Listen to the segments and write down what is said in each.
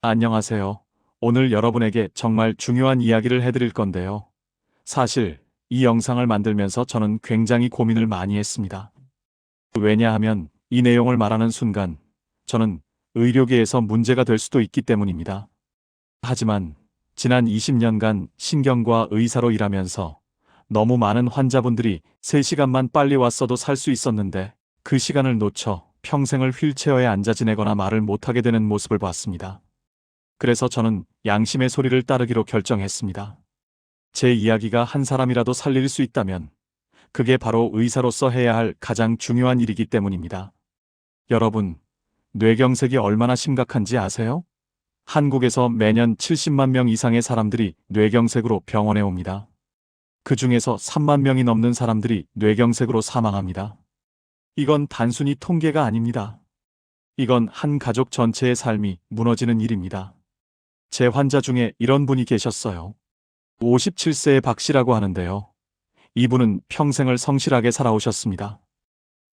안녕하세요. 오늘 여러분에게 정말 중요한 이야기를 해드릴 건데요. 사실 이 영상을 만들면서 저는 굉장히 고민을 많이 했습니다. 왜냐하면 이 내용을 말하는 순간 저는 의료계에서 문제가 될 수도 있기 때문입니다. 하지만 지난 20년간 신경과 의사로 일하면서 너무 많은 환자분들이 3시간만 빨리 왔어도 살 수 있었는데 그 시간을 놓쳐 평생을 휠체어에 앉아 지내거나 말을 못하게 되는 모습을 봤습니다. 그래서 저는 양심의 소리를 따르기로 결정했습니다. 제 이야기가 한 사람이라도 살릴 수 있다면 그게 바로 의사로서 해야 할 가장 중요한 일이기 때문입니다. 여러분, 뇌경색이 얼마나 심각한지 아세요? 한국에서 매년 70만 명 이상의 사람들이 뇌경색으로 병원에 옵니다. 그 중에서 3만 명이 넘는 사람들이 뇌경색으로 사망합니다. 이건 단순히 통계가 아닙니다. 이건 한 가족 전체의 삶이 무너지는 일입니다. 제 환자 중에 이런 분이 계셨어요. 57세의 박 씨라고 하는데요. 이분은 평생을 성실하게 살아오셨습니다.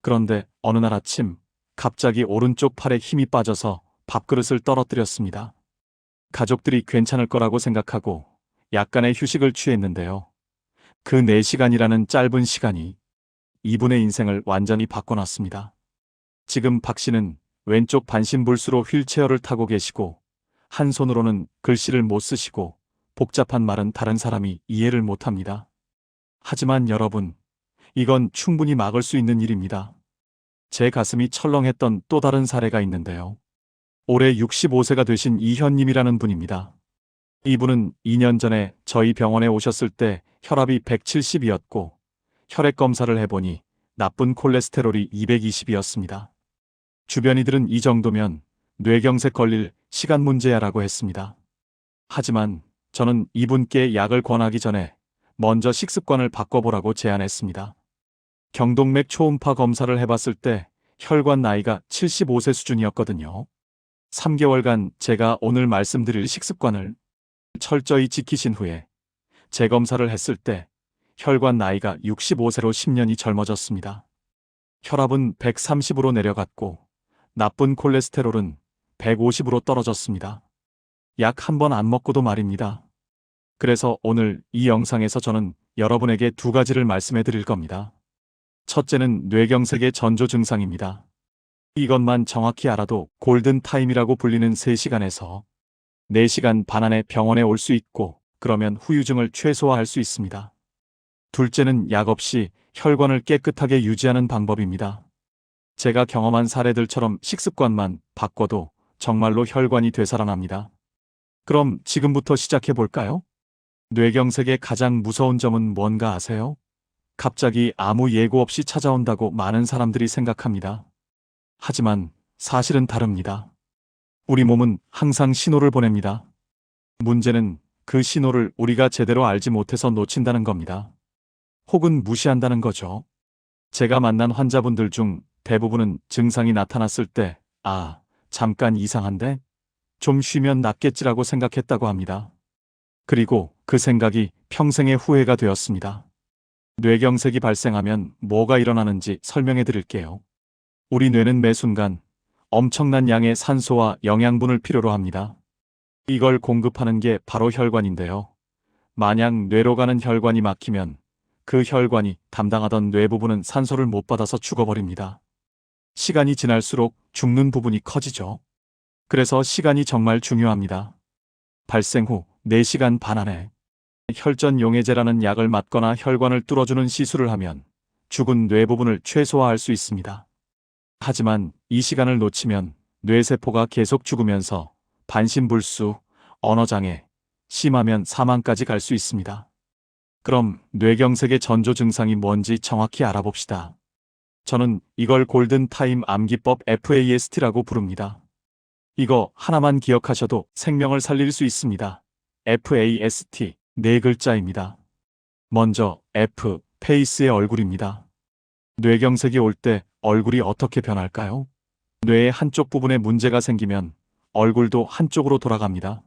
그런데 어느 날 아침 갑자기 오른쪽 팔에 힘이 빠져서 밥그릇을 떨어뜨렸습니다. 가족들이 괜찮을 거라고 생각하고 약간의 휴식을 취했는데요. 그 4시간이라는 짧은 시간이 이분의 인생을 완전히 바꿔놨습니다. 지금 박 씨는 왼쪽 반신불수로 휠체어를 타고 계시고 한 손으로는 글씨를 못 쓰시고 복잡한 말은 다른 사람이 이해를 못합니다. 하지만 여러분, 이건 충분히 막을 수 있는 일입니다. 제 가슴이 철렁했던 또 다른 사례가 있는데요. 올해 65세가 되신 이현님이라는 분입니다. 이분은 2년 전에 저희 병원에 오셨을 때 혈압이 170이었고 혈액 검사를 해보니 나쁜 콜레스테롤이 220이었습니다. 주변이들은 이 정도면 뇌경색 걸릴 시간 문제야라고 했습니다. 하지만 저는 이분께 약을 권하기 전에 먼저 식습관을 바꿔보라고 제안했습니다. 경동맥 초음파 검사를 해봤을 때 혈관 나이가 75세 수준이었거든요. 3개월간 제가 오늘 말씀드릴 식습관을 철저히 지키신 후에 재검사를 했을 때 혈관 나이가 65세로 10년이 젊어졌습니다. 혈압은 130으로 내려갔고 나쁜 콜레스테롤은 150으로 떨어졌습니다. 약 한 번 안 먹고도 말입니다. 그래서 오늘 이 영상에서 저는 여러분에게 2가지를 말씀해 드릴 겁니다. 첫째는 뇌경색의 전조 증상입니다. 이것만 정확히 알아도 골든타임이라고 불리는 3시간에서 4시간 반 안에 병원에 올 수 있고 그러면 후유증을 최소화할 수 있습니다. 둘째는 약 없이 혈관을 깨끗하게 유지하는 방법입니다. 제가 경험한 사례들처럼 식습관만 바꿔도 정말로 혈관이 되살아납니다. 그럼 지금부터 시작해 볼까요? 뇌경색의 가장 무서운 점은 뭔가 아세요? 갑자기 아무 예고 없이 찾아온다고 많은 사람들이 생각합니다. 하지만 사실은 다릅니다. 우리 몸은 항상 신호를 보냅니다. 문제는 그 신호를 우리가 제대로 알지 못해서 놓친다는 겁니다. 혹은 무시한다는 거죠. 제가 만난 환자분들 중 대부분은 증상이 나타났을 때, 잠깐 이상한데? 좀 쉬면 낫겠지라고 생각했다고 합니다. 그리고 그 생각이 평생의 후회가 되었습니다. 뇌경색이 발생하면 뭐가 일어나는지 설명해 드릴게요. 우리 뇌는 매 순간 엄청난 양의 산소와 영양분을 필요로 합니다. 이걸 공급하는 게 바로 혈관인데요. 만약 뇌로 가는 혈관이 막히면 그 혈관이 담당하던 뇌 부분은 산소를 못 받아서 죽어버립니다. 시간이 지날수록 죽는 부분이 커지죠. 그래서 시간이 정말 중요합니다. 발생 후 4시간 반 안에 혈전용해제라는 약을 맞거나 혈관을 뚫어주는 시술을 하면 죽은 뇌 부분을 최소화할 수 있습니다. 하지만 이 시간을 놓치면 뇌세포가 계속 죽으면서 반신불수, 언어장애, 심하면 사망까지 갈 수 있습니다. 그럼 뇌경색의 전조 증상이 뭔지 정확히 알아봅시다. 저는 이걸 골든타임 암기법 FAST라고 부릅니다. 이거 하나만 기억하셔도 생명을 살릴 수 있습니다. FAST, 4글자입니다. 먼저 F, 페이스의 얼굴입니다. 뇌경색이 올 때 얼굴이 어떻게 변할까요? 뇌의 한쪽 부분에 문제가 생기면 얼굴도 한쪽으로 돌아갑니다.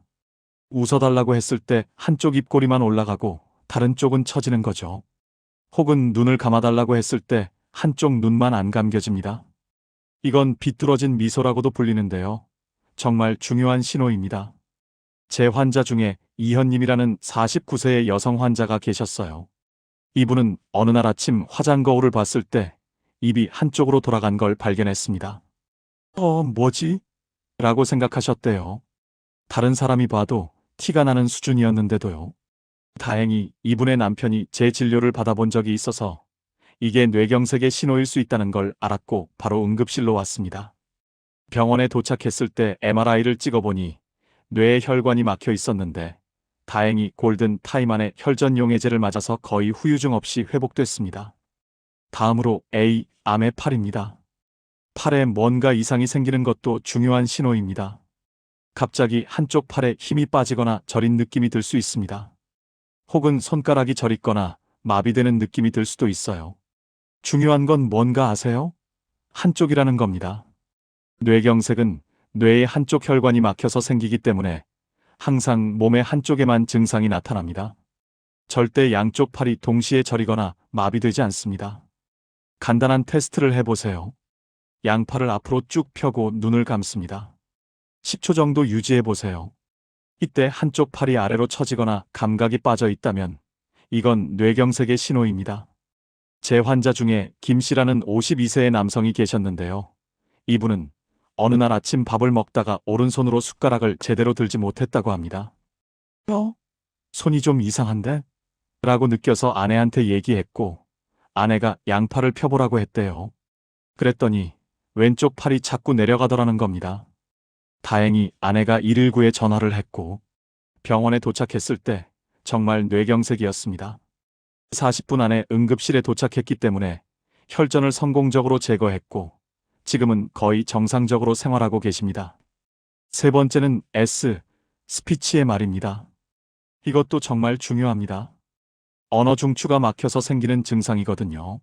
웃어달라고 했을 때 한쪽 입꼬리만 올라가고 다른 쪽은 처지는 거죠. 혹은 눈을 감아달라고 했을 때 한쪽 눈만 안 감겨집니다. 이건 비뚤어진 미소라고도 불리는데요. 정말 중요한 신호입니다. 제 환자 중에 이현님이라는 49세의 여성 환자가 계셨어요. 이분은 어느 날 아침 화장 거울을 봤을 때 입이 한쪽으로 돌아간 걸 발견했습니다. 뭐지? 라고 생각하셨대요. 다른 사람이 봐도 티가 나는 수준이었는데도요. 다행히 이분의 남편이 제 진료를 받아본 적이 있어서 이게 뇌경색의 신호일 수 있다는 걸 알았고 바로 응급실로 왔습니다. 병원에 도착했을 때 MRI를 찍어보니 뇌에 혈관이 막혀 있었는데 다행히 골든 타임 안에 혈전 용해제를 맞아서 거의 후유증 없이 회복됐습니다. 다음으로 A, 암의 팔입니다. 팔에 뭔가 이상이 생기는 것도 중요한 신호입니다. 갑자기 한쪽 팔에 힘이 빠지거나 저린 느낌이 들 수 있습니다. 혹은 손가락이 저릿거나 마비되는 느낌이 들 수도 있어요. 중요한 건 뭔가 아세요? 한쪽이라는 겁니다. 뇌경색은 뇌의 한쪽 혈관이 막혀서 생기기 때문에 항상 몸의 한쪽에만 증상이 나타납니다. 절대 양쪽 팔이 동시에 저리거나 마비되지 않습니다. 간단한 테스트를 해보세요. 양팔을 앞으로 쭉 펴고 눈을 감습니다. 10초 정도 유지해보세요. 이때 한쪽 팔이 아래로 처지거나 감각이 빠져 있다면 이건 뇌경색의 신호입니다. 제 환자 중에 김 씨라는 52세의 남성이 계셨는데요. 이분은 어느 날 아침 밥을 먹다가 오른손으로 숟가락을 제대로 들지 못했다고 합니다. 손이 좀 이상한데? 라고 느껴서 아내한테 얘기했고 아내가 양팔을 펴보라고 했대요. 그랬더니 왼쪽 팔이 자꾸 내려가더라는 겁니다. 다행히 아내가 119에 전화를 했고 병원에 도착했을 때 정말 뇌경색이었습니다. 40분 안에 응급실에 도착했기 때문에 혈전을 성공적으로 제거했고 지금은 거의 정상적으로 생활하고 계십니다. 세 번째는 S, 스피치의 말입니다. 이것도 정말 중요합니다. 언어 중추가 막혀서 생기는 증상이거든요.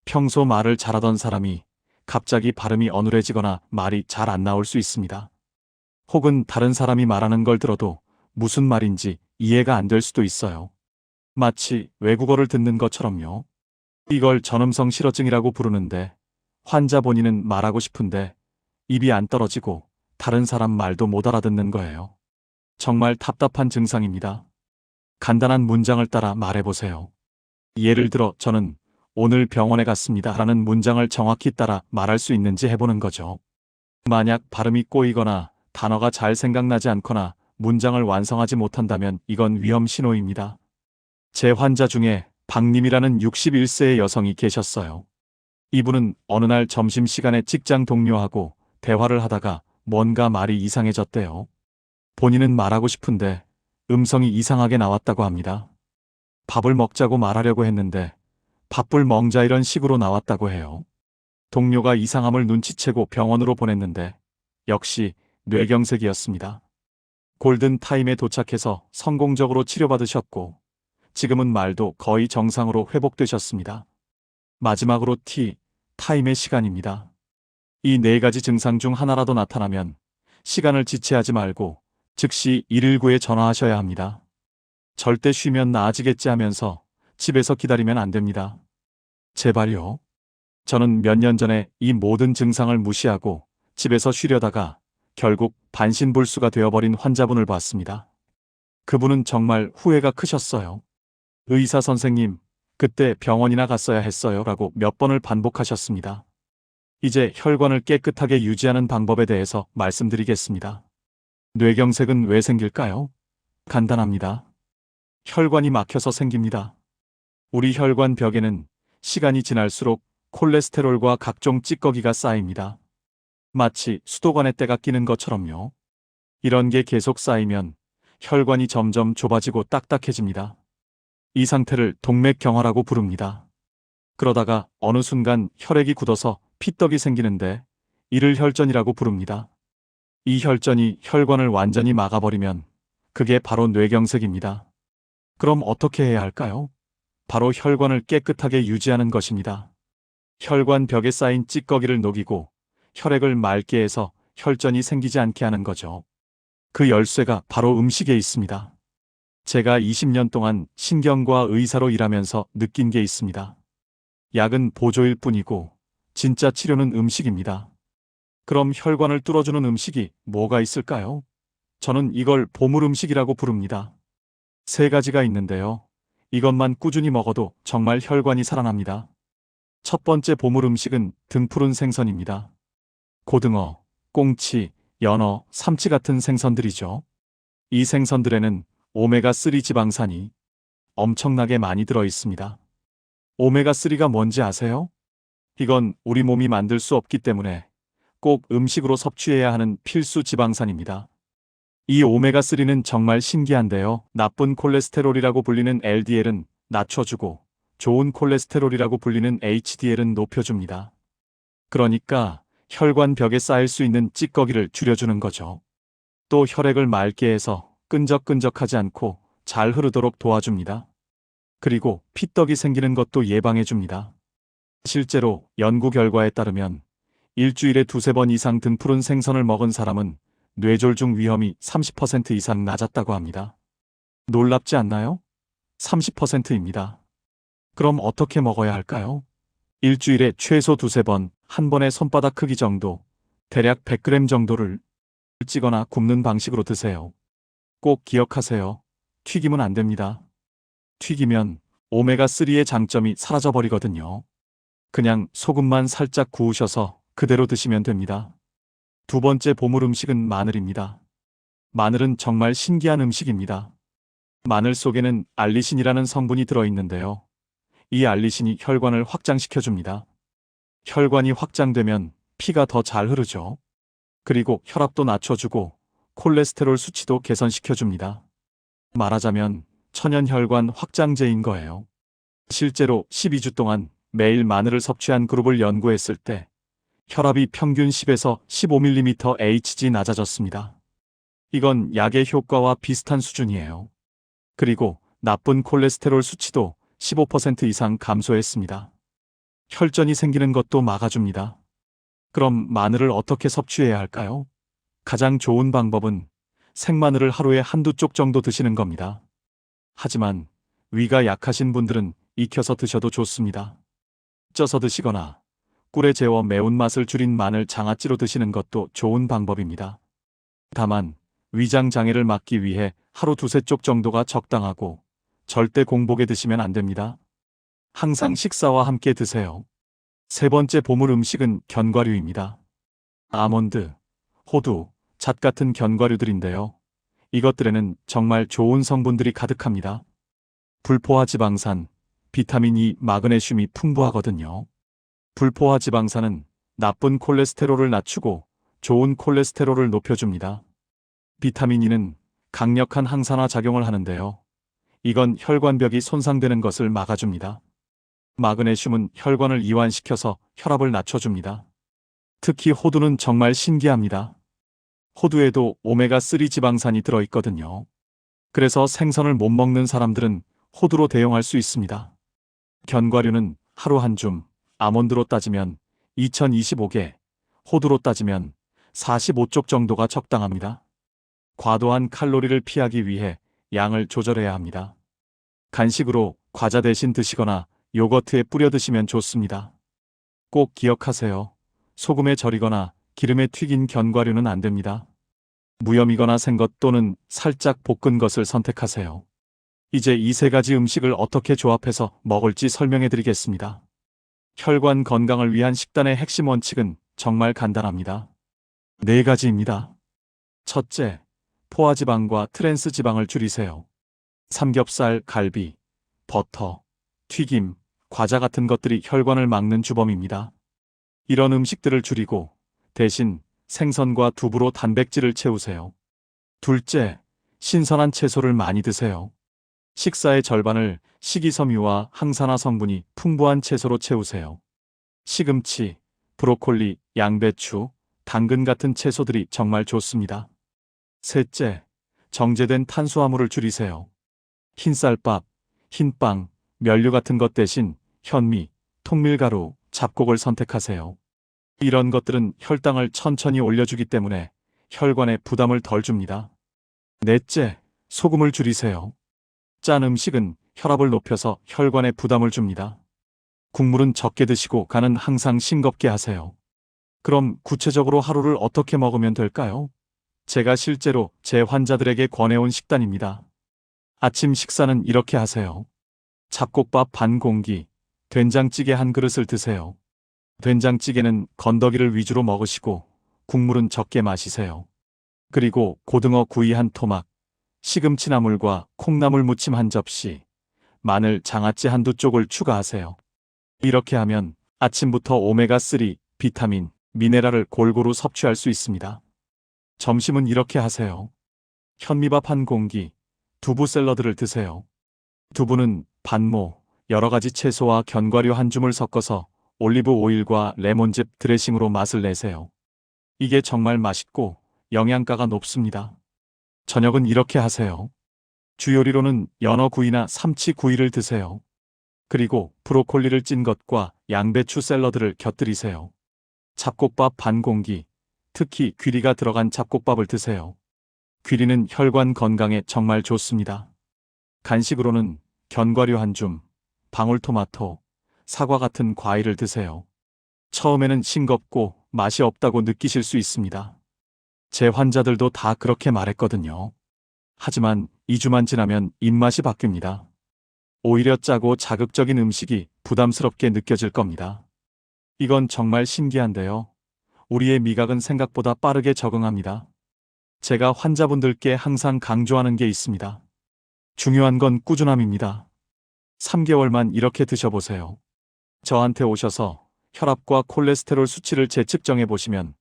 평소 말을 잘하던 사람이 갑자기 발음이 어눌해지거나 말이 잘 안 나올 수 있습니다. 혹은 다른 사람이 말하는 걸 들어도 무슨 말인지 이해가 안 될 수도 있어요. 마치 외국어를 듣는 것처럼요. 이걸 전음성 실어증이라고 부르는데 환자 본인은 말하고 싶은데 입이 안 떨어지고 다른 사람 말도 못 알아듣는 거예요. 정말 답답한 증상입니다. 간단한 문장을 따라 말해보세요. 예를 들어 저는 오늘 병원에 갔습니다 라는 문장을 정확히 따라 말할 수 있는지 해보는 거죠. 만약 발음이 꼬이거나 단어가 잘 생각나지 않거나 문장을 완성하지 못한다면 이건 위험 신호입니다. 제 환자 중에 박님이라는 61세의 여성이 계셨어요. 이분은 어느 날 점심시간에 직장 동료하고 대화를 하다가 뭔가 말이 이상해졌대요. 본인은 말하고 싶은데 음성이 이상하게 나왔다고 합니다. 밥을 먹자고 말하려고 했는데 밥불 먹자 이런 식으로 나왔다고 해요. 동료가 이상함을 눈치채고 병원으로 보냈는데 역시 뇌경색이었습니다. 골든타임에 도착해서 성공적으로 치료받으셨고 지금은 말도 거의 정상으로 회복되셨습니다. 마지막으로 T, 타임의 시간입니다. 이 네 가지 증상 중 하나라도 나타나면 시간을 지체하지 말고 즉시 119에 전화하셔야 합니다. 절대 쉬면 나아지겠지 하면서 집에서 기다리면 안 됩니다. 제발요. 저는 몇 년 전에 이 모든 증상을 무시하고 집에서 쉬려다가 결국 반신불수가 되어버린 환자분을 봤습니다. 그분은 정말 후회가 크셨어요. 의사 선생님, 그때 병원이나 갔어야 했어요 라고 몇 번을 반복하셨습니다. 이제 혈관을 깨끗하게 유지하는 방법에 대해서 말씀드리겠습니다. 뇌경색은 왜 생길까요? 간단합니다. 혈관이 막혀서 생깁니다. 우리 혈관 벽에는 시간이 지날수록 콜레스테롤과 각종 찌꺼기가 쌓입니다. 마치 수도관에 때가 끼는 것처럼요. 이런 게 계속 쌓이면 혈관이 점점 좁아지고 딱딱해집니다. 이 상태를 동맥경화라고 부릅니다. 그러다가 어느 순간 혈액이 굳어서 피떡이 생기는데 이를 혈전이라고 부릅니다. 이 혈전이 혈관을 완전히 막아버리면 그게 바로 뇌경색입니다. 그럼 어떻게 해야 할까요? 바로 혈관을 깨끗하게 유지하는 것입니다. 혈관 벽에 쌓인 찌꺼기를 녹이고 혈액을 맑게 해서 혈전이 생기지 않게 하는 거죠. 그 열쇠가 바로 음식에 있습니다. 제가 20년 동안 신경과 의사로 일하면서 느낀 게 있습니다. 약은 보조일 뿐이고 진짜 치료는 음식입니다. 그럼 혈관을 뚫어주는 음식이 뭐가 있을까요? 저는 이걸 보물 음식이라고 부릅니다. 세 가지가 있는데요. 이것만 꾸준히 먹어도 정말 혈관이 살아납니다. 첫 번째 보물 음식은 등푸른 생선입니다. 고등어, 꽁치, 연어, 삼치 같은 생선들이죠. 이 생선들에는 오메가3 지방산이 엄청나게 많이 들어 있습니다. 오메가3가 뭔지 아세요? 이건 우리 몸이 만들 수 없기 때문에 꼭 음식으로 섭취해야 하는 필수 지방산입니다. 이 오메가3는 정말 신기한데요. 나쁜 콜레스테롤이라고 불리는 LDL은 낮춰주고 좋은 콜레스테롤이라고 불리는 HDL은 높여줍니다. 그러니까 혈관 벽에 쌓일 수 있는 찌꺼기를 줄여주는 거죠. 또 혈액을 맑게 해서 끈적끈적하지 않고 잘 흐르도록 도와줍니다. 그리고 피떡이 생기는 것도 예방해줍니다. 실제로 연구 결과에 따르면 일주일에 두세 번 이상 등푸른 생선을 먹은 사람은 뇌졸중 위험이 30% 이상 낮았다고 합니다. 놀랍지 않나요? 30%입니다. 그럼 어떻게 먹어야 할까요? 일주일에 최소 두세 번, 한 번의 손바닥 크기 정도, 대략 100g 정도를 찌거나 굽는 방식으로 드세요. 꼭 기억하세요. 튀기면 안 됩니다. 튀기면 오메가3의 장점이 사라져버리거든요. 그냥 소금만 살짝 구우셔서 그대로 드시면 됩니다. 두 번째 보물 음식은 마늘입니다. 마늘은 정말 신기한 음식입니다. 마늘 속에는 알리신이라는 성분이 들어있는데요. 이 알리신이 혈관을 확장시켜줍니다. 혈관이 확장되면 피가 더 잘 흐르죠. 그리고 혈압도 낮춰주고 콜레스테롤 수치도 개선시켜줍니다. 말하자면 천연혈관 확장제인 거예요. 실제로 12주 동안 매일 마늘을 섭취한 그룹을 연구했을 때 혈압이 평균 10에서 15mm Hg 낮아졌습니다. 이건 약의 효과와 비슷한 수준이에요. 그리고 나쁜 콜레스테롤 수치도 15% 이상 감소했습니다. 혈전이 생기는 것도 막아줍니다. 그럼 마늘을 어떻게 섭취해야 할까요? 가장 좋은 방법은 생마늘을 하루에 한두 쪽 정도 드시는 겁니다. 하지만 위가 약하신 분들은 익혀서 드셔도 좋습니다. 쪄서 드시거나 꿀에 재워 매운맛을 줄인 마늘 장아찌로 드시는 것도 좋은 방법입니다. 다만 위장 장애를 막기 위해 하루 두세 쪽 정도가 적당하고 절대 공복에 드시면 안 됩니다. 항상 식사와 함께 드세요. 세 번째 보물 음식은 견과류입니다. 아몬드, 호두, 잣 같은 견과류들인데요. 이것들에는 정말 좋은 성분들이 가득합니다. 불포화 지방산, 비타민 E, 마그네슘이 풍부하거든요. 불포화 지방산은 나쁜 콜레스테롤을 낮추고 좋은 콜레스테롤을 높여줍니다. 비타민 E는 강력한 항산화 작용을 하는데요. 이건 혈관벽이 손상되는 것을 막아줍니다. 마그네슘은 혈관을 이완시켜서 혈압을 낮춰줍니다. 특히 호두는 정말 신기합니다. 호두에도 오메가3 지방산이 들어있거든요. 그래서 생선을 못 먹는 사람들은 호두로 대용할 수 있습니다. 견과류는 하루 한 줌, 아몬드로 따지면 2025개, 호두로 따지면 45쪽 정도가 적당합니다. 과도한 칼로리를 피하기 위해 양을 조절해야 합니다. 간식으로 과자 대신 드시거나 요거트에 뿌려 드시면 좋습니다. 꼭 기억하세요. 소금에 절이거나 기름에 튀긴 견과류는 안 됩니다. 무염이거나 생 것 또는 살짝 볶은 것을 선택하세요. 이제 이 세 가지 음식을 어떻게 조합해서 먹을지 설명해 드리겠습니다. 혈관 건강을 위한 식단의 핵심 원칙은 정말 간단합니다. 네 가지입니다. 첫째, 포화지방과 트랜스지방을 줄이세요. 삼겹살, 갈비, 버터, 튀김, 과자 같은 것들이 혈관을 막는 주범입니다. 이런 음식들을 줄이고 대신 생선과 두부로 단백질을 채우세요. 둘째, 신선한 채소를 많이 드세요. 식사의 절반을 식이섬유와 항산화 성분이 풍부한 채소로 채우세요. 시금치, 브로콜리, 양배추, 당근 같은 채소들이 정말 좋습니다. 셋째, 정제된 탄수화물을 줄이세요. 흰쌀밥, 흰빵, 면류 같은 것 대신 현미, 통밀가루, 잡곡을 선택하세요. 이런 것들은 혈당을 천천히 올려주기 때문에 혈관에 부담을 덜 줍니다. 넷째, 소금을 줄이세요. 짠 음식은 혈압을 높여서 혈관에 부담을 줍니다. 국물은 적게 드시고 간은 항상 싱겁게 하세요. 그럼 구체적으로 하루를 어떻게 먹으면 될까요? 제가 실제로 제 환자들에게 권해온 식단입니다. 아침 식사는 이렇게 하세요. 잡곡밥 반 공기, 된장찌개 한 그릇을 드세요. 된장찌개는 건더기를 위주로 먹으시고 국물은 적게 마시세요. 그리고 고등어 구이 한 토막, 시금치나물과 콩나물 무침 한 접시, 마늘, 장아찌 한두 쪽을 추가하세요. 이렇게 하면 아침부터 오메가3, 비타민, 미네랄을 골고루 섭취할 수 있습니다. 점심은 이렇게 하세요. 현미밥 한 공기, 두부 샐러드를 드세요. 두부는 반모, 여러 가지 채소와 견과류 한 줌을 섞어서 올리브 오일과 레몬즙 드레싱으로 맛을 내세요. 이게 정말 맛있고 영양가가 높습니다. 저녁은 이렇게 하세요. 주요리로는 연어 구이나 삼치 구이를 드세요. 그리고 브로콜리를 찐 것과 양배추 샐러드를 곁들이세요. 잡곡밥 반 공기, 특히 귀리가 들어간 잡곡밥을 드세요. 귀리는 혈관 건강에 정말 좋습니다. 간식으로는 견과류 한 줌, 방울토마토, 사과 같은 과일을 드세요. 처음에는 싱겁고 맛이 없다고 느끼실 수 있습니다. 제 환자들도 다 그렇게 말했거든요. 하지만 2주만 지나면 입맛이 바뀝니다. 오히려 짜고 자극적인 음식이 부담스럽게 느껴질 겁니다. 이건 정말 신기한데요. 우리의 미각은 생각보다 빠르게 적응합니다. 제가 환자분들께 항상 강조하는 게 있습니다. 중요한 건 꾸준함입니다. 3개월만 이렇게 드셔보세요. 저한테 오셔서 혈압과 콜레스테롤 수치를 재측정해 보시면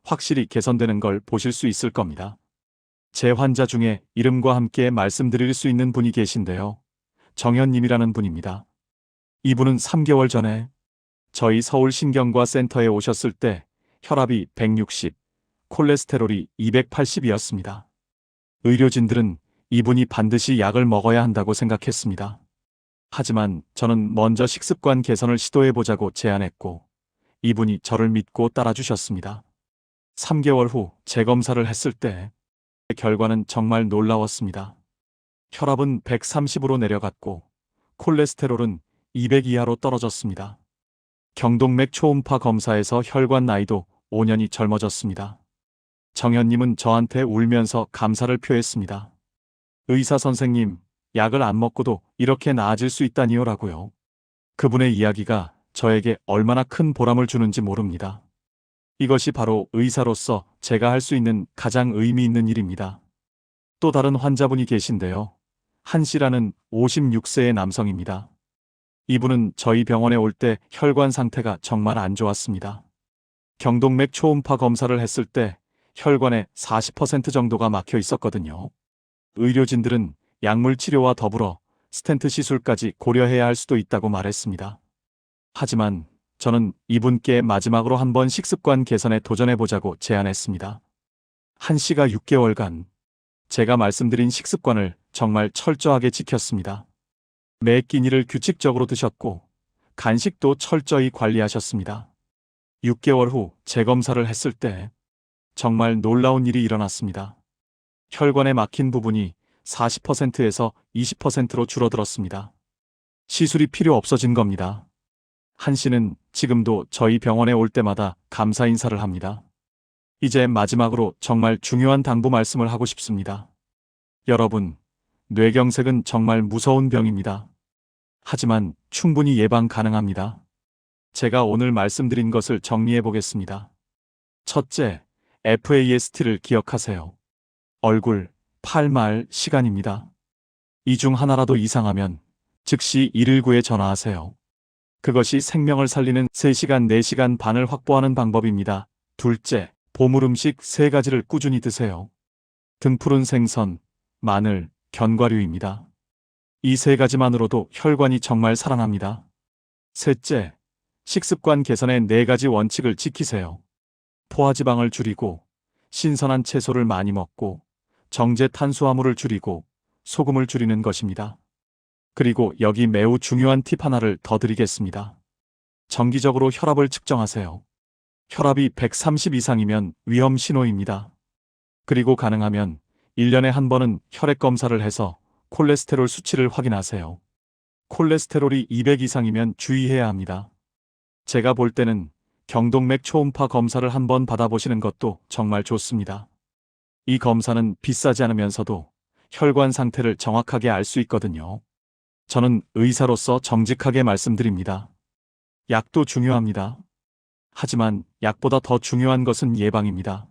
확실히 개선되는 걸 보실 수 있을 겁니다. 제 환자 중에 이름과 함께 말씀드릴 수 있는 분이 계신데요. 정현님이라는 분입니다. 이분은 3개월 전에 저희 서울신경과 센터에 오셨을 때 혈압이 160, 콜레스테롤이 280이었습니다. 의료진들은 이분이 반드시 약을 먹어야 한다고 생각했습니다. 하지만 저는 먼저 식습관 개선을 시도해보자고 제안했고 이분이 저를 믿고 따라주셨습니다. 3개월 후 재검사를 했을 때 결과는 정말 놀라웠습니다. 혈압은 130으로 내려갔고 콜레스테롤은 200 이하로 떨어졌습니다. 경동맥 초음파 검사에서 혈관 나이도 5년이 젊어졌습니다. 정현님은 저한테 울면서 감사를 표했습니다. 의사 선생님, 약을 안 먹고도 이렇게 나아질 수 있다니요라고요. 그분의 이야기가 저에게 얼마나 큰 보람을 주는지 모릅니다. 이것이 바로 의사로서 제가 할 수 있는 가장 의미 있는 일입니다. 또 다른 환자분이 계신데요. 한 씨라는 56세의 남성입니다. 이분은 저희 병원에 올 때 혈관 상태가 정말 안 좋았습니다. 경동맥 초음파 검사를 했을 때 혈관의 40% 정도가 막혀 있었거든요. 의료진들은 약물 치료와 더불어 스텐트 시술까지 고려해야 할 수도 있다고 말했습니다. 하지만 저는 이분께 마지막으로 한번 식습관 개선에 도전해보자고 제안했습니다. 한 씨가 6개월간 제가 말씀드린 식습관을 정말 철저하게 지켰습니다. 매 끼니를 규칙적으로 드셨고 간식도 철저히 관리하셨습니다. 6개월 후 재검사를 했을 때 정말 놀라운 일이 일어났습니다. 혈관에 막힌 부분이 40%에서 20%로 줄어들었습니다. 시술이 필요 없어진 겁니다. 한 씨는 지금도 저희 병원에 올 때마다 감사 인사를 합니다. 이제 마지막으로 정말 중요한 당부 말씀을 하고 싶습니다. 여러분, 뇌경색은 정말 무서운 병입니다. 하지만 충분히 예방 가능합니다. 제가 오늘 말씀드린 것을 정리해 보겠습니다. 첫째, FAST를 기억하세요. 얼굴, 팔, 말, 시간입니다. 이 중 하나라도 이상하면 즉시 119에 전화하세요. 그것이 생명을 살리는 3시간, 4시간 반을 확보하는 방법입니다. 둘째, 보물 음식 3가지를 꾸준히 드세요. 등푸른 생선, 마늘, 견과류입니다. 이 3가지만으로도 혈관이 정말 살아납니다. 셋째, 식습관 개선의 4가지 원칙을 지키세요. 포화지방을 줄이고, 신선한 채소를 많이 먹고, 정제 탄수화물을 줄이고, 소금을 줄이는 것입니다. 그리고 여기 매우 중요한 팁 하나를 더 드리겠습니다. 정기적으로 혈압을 측정하세요. 혈압이 130 이상이면 위험 신호입니다. 그리고 가능하면 1년에 한 번은 혈액 검사를 해서 콜레스테롤 수치를 확인하세요. 콜레스테롤이 200 이상이면 주의해야 합니다. 제가 볼 때는 경동맥 초음파 검사를 한번 받아보시는 것도 정말 좋습니다. 이 검사는 비싸지 않으면서도 혈관 상태를 정확하게 알 수 있거든요. 저는 의사로서 정직하게 말씀드립니다. 약도 중요합니다. 하지만 약보다 더 중요한 것은 예방입니다.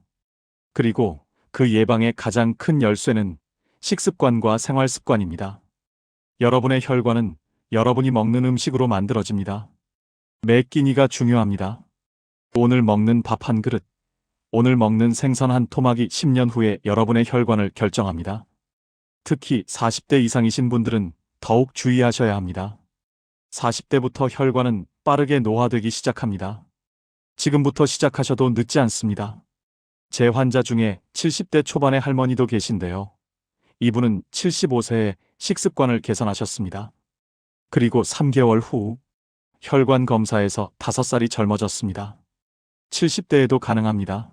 그리고 그 예방의 가장 큰 열쇠는 식습관과 생활습관입니다. 여러분의 혈관은 여러분이 먹는 음식으로 만들어집니다. 매 끼니가 중요합니다. 오늘 먹는 밥 한 그릇, 오늘 먹는 생선 한 토막이 10년 후에 여러분의 혈관을 결정합니다. 특히 40대 이상이신 분들은 더욱 주의하셔야 합니다. 40대부터 혈관은 빠르게 노화되기 시작합니다. 지금부터 시작하셔도 늦지 않습니다. 제 환자 중에 70대 초반의 할머니도 계신데요. 이분은 75세에 식습관을 개선하셨습니다. 그리고 3개월 후 혈관 검사에서 5살이 젊어졌습니다. 70대에도 가능합니다.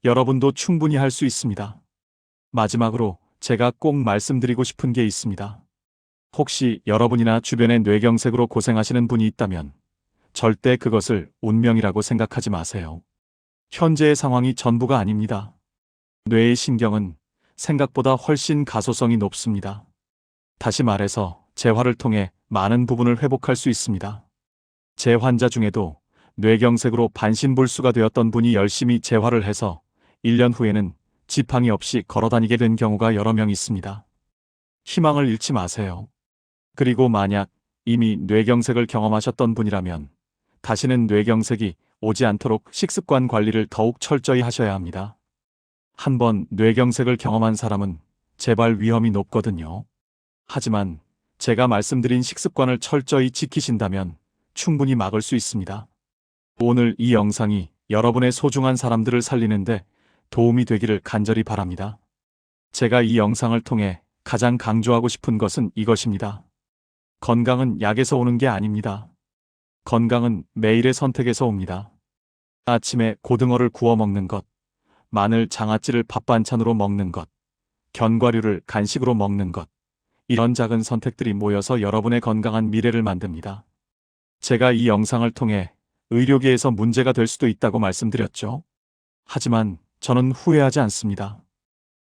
여러분도 충분히 할 수 있습니다. 마지막으로 제가 꼭 말씀드리고 싶은 게 있습니다. 혹시 여러분이나 주변에 뇌경색으로 고생하시는 분이 있다면 절대 그것을 운명이라고 생각하지 마세요. 현재의 상황이 전부가 아닙니다. 뇌의 신경은 생각보다 훨씬 가소성이 높습니다. 다시 말해서 재활을 통해 많은 부분을 회복할 수 있습니다. 제 환자 중에도 뇌경색으로 반신불수가 되었던 분이 열심히 재활을 해서 1년 후에는 지팡이 없이 걸어다니게 된 경우가 여러 명 있습니다. 희망을 잃지 마세요. 그리고 만약 이미 뇌경색을 경험하셨던 분이라면 다시는 뇌경색이 오지 않도록 식습관 관리를 더욱 철저히 하셔야 합니다. 한번 뇌경색을 경험한 사람은 재발 위험이 높거든요. 하지만 제가 말씀드린 식습관을 철저히 지키신다면 충분히 막을 수 있습니다. 오늘 이 영상이 여러분의 소중한 사람들을 살리는데 도움이 되기를 간절히 바랍니다. 제가 이 영상을 통해 가장 강조하고 싶은 것은 이것입니다. 건강은 약에서 오는 게 아닙니다. 건강은 매일의 선택에서 옵니다. 아침에 고등어를 구워 먹는 것, 마늘 장아찌를 밥 반찬으로 먹는 것, 견과류를 간식으로 먹는 것, 이런 작은 선택들이 모여서 여러분의 건강한 미래를 만듭니다. 제가 이 영상을 통해 의료계에서 문제가 될 수도 있다고 말씀드렸죠. 하지만 저는 후회하지 않습니다.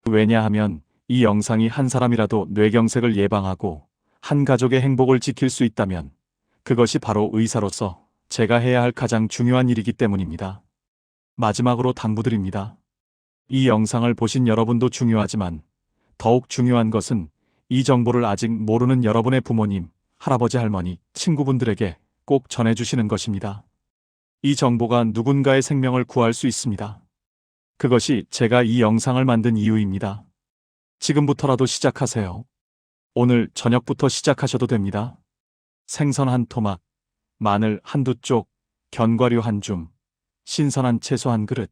왜냐하면 이 영상이 한 사람이라도 뇌경색을 예방하고 한 가족의 행복을 지킬 수 있다면 그것이 바로 의사로서 제가 해야 할 가장 중요한 일이기 때문입니다. 마지막으로 당부드립니다. 이 영상을 보신 여러분도 중요하지만 더욱 중요한 것은 이 정보를 아직 모르는 여러분의 부모님, 할아버지, 할머니, 친구분들에게 꼭 전해주시는 것입니다. 이 정보가 누군가의 생명을 구할 수 있습니다. 그것이 제가 이 영상을 만든 이유입니다. 지금부터라도 시작하세요. 오늘 저녁부터 시작하셔도 됩니다. 생선 한 토막, 마늘 한두 쪽, 견과류 한 줌, 신선한 채소 한 그릇.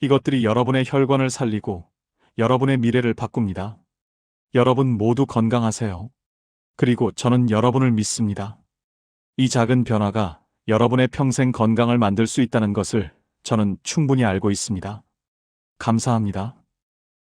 이것들이 여러분의 혈관을 살리고 여러분의 미래를 바꿉니다. 여러분 모두 건강하세요. 그리고 저는 여러분을 믿습니다. 이 작은 변화가 여러분의 평생 건강을 만들 수 있다는 것을 저는 충분히 알고 있습니다. 감사합니다.